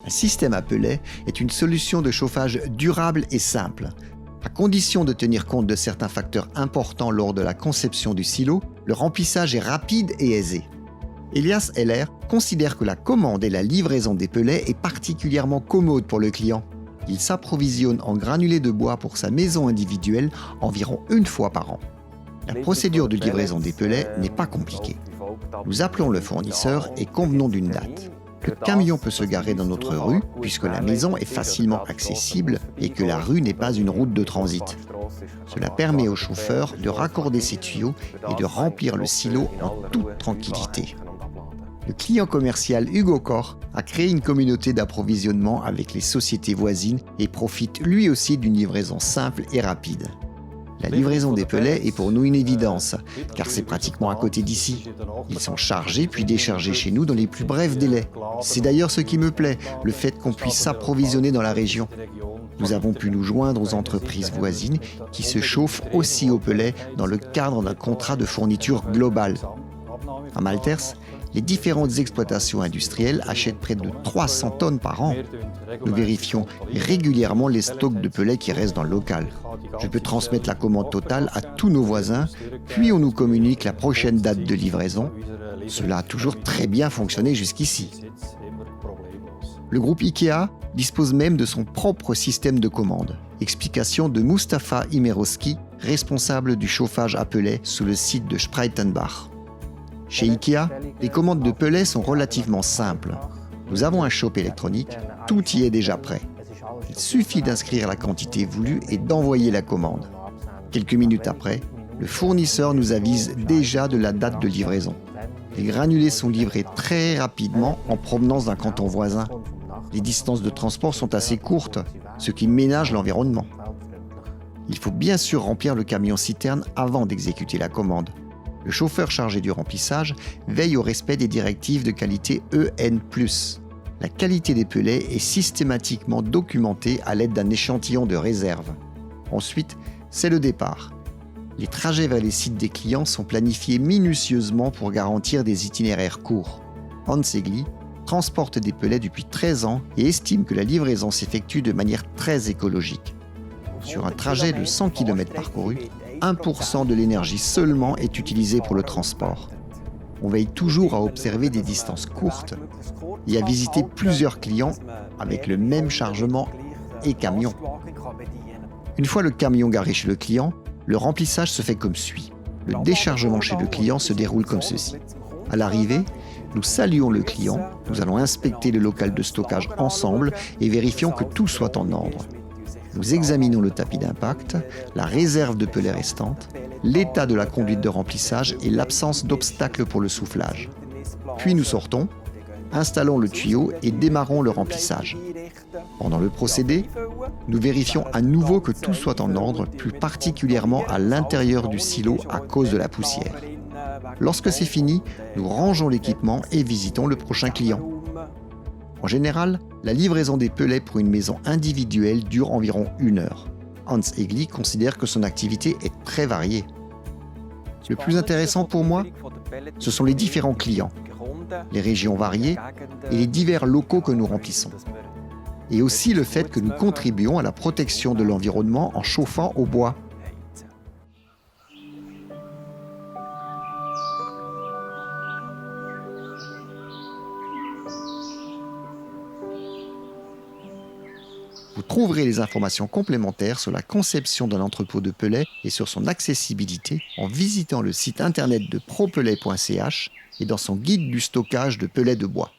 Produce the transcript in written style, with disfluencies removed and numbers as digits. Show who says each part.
Speaker 1: Un système à pellets est une solution de chauffage durable et simple. À condition de tenir compte de certains facteurs importants lors de la conception du silo, le remplissage est rapide et aisé. Elias Heller considère que la commande et la livraison des pellets est particulièrement commode pour le client. Il s'approvisionne en granulés de bois pour sa maison individuelle environ une fois par an. La procédure de livraison des pellets n'est pas compliquée. Nous appelons le fournisseur et convenons d'une date. Le camion peut se garer dans notre rue puisque la maison est facilement accessible et que la rue n'est pas une route de transit. Cela permet au chauffeur de raccorder ses tuyaux et de remplir le silo en toute tranquillité. Le client commercial Hugo Koch a créé une communauté d'approvisionnement avec les sociétés voisines et profite lui aussi d'une livraison simple et rapide. La livraison des pellets est pour nous une évidence, car c'est pratiquement à côté d'ici. Ils sont chargés puis déchargés chez nous dans les plus brefs délais. C'est d'ailleurs ce qui me plaît, le fait qu'on puisse s'approvisionner dans la région. Nous avons pu nous joindre aux entreprises voisines qui se chauffent aussi aux pellets dans le cadre d'un contrat de fourniture globale. À Malters, les différentes exploitations industrielles achètent près de 300 tonnes par an. Nous vérifions régulièrement les stocks de pellets qui restent dans le local. Je peux transmettre la commande totale à tous nos voisins, puis on nous communique la prochaine date de livraison. Cela a toujours très bien fonctionné jusqu'ici. Le groupe IKEA dispose même de son propre système de commande. Explication de Mustafa Imeroski, responsable du chauffage à pellets sous le site de Spreitenbach. Chez IKEA, les commandes de pellets sont relativement simples. Nous avons un shop électronique, tout y est déjà prêt. Il suffit d'inscrire la quantité voulue et d'envoyer la commande. Quelques minutes après, le fournisseur nous avise déjà de la date de livraison. Les granulés sont livrés très rapidement en provenance d'un canton voisin. Les distances de transport sont assez courtes, ce qui ménage l'environnement. Il faut bien sûr remplir le camion-citerne avant d'exécuter la commande. Le chauffeur chargé du remplissage veille au respect des directives de qualité EN+. La qualité des pellets est systématiquement documentée à l'aide d'un échantillon de réserve. Ensuite, c'est le départ. Les trajets vers les sites des clients sont planifiés minutieusement pour garantir des itinéraires courts. Hans Egli transporte des pellets depuis 13 ans et estime que la livraison s'effectue de manière très écologique. Sur un trajet de 100 km parcourus, 1% de l'énergie seulement est utilisée pour le transport. On veille toujours à observer des distances courtes et à visiter plusieurs clients avec le même chargement et camion. Une fois le camion garé chez le client, le remplissage se fait comme suit. Le déchargement chez le client se déroule comme ceci. À l'arrivée, nous saluons le client, nous allons inspecter le local de stockage ensemble et vérifions que tout soit en ordre. Nous examinons le tapis d'impact, la réserve de pellets restante, l'état de la conduite de remplissage et l'absence d'obstacles pour le soufflage. Puis nous sortons, installons le tuyau et démarrons le remplissage. Pendant le procédé, nous vérifions à nouveau que tout soit en ordre, plus particulièrement à l'intérieur du silo à cause de la poussière. Lorsque c'est fini, nous rangeons l'équipement et visitons le prochain client. En général, la livraison des pellets pour une maison individuelle dure environ 1 heure. Hans Egli considère que son activité est très variée. Le plus intéressant pour moi, ce sont les différents clients, les régions variées et les divers locaux que nous remplissons. Et aussi le fait que nous contribuons à la protection de l'environnement en chauffant au bois. Vous trouverez les informations complémentaires sur la conception d'un entrepôt de pellets et sur son accessibilité en visitant le site internet de propellet.ch et dans son guide du stockage de pellets de bois.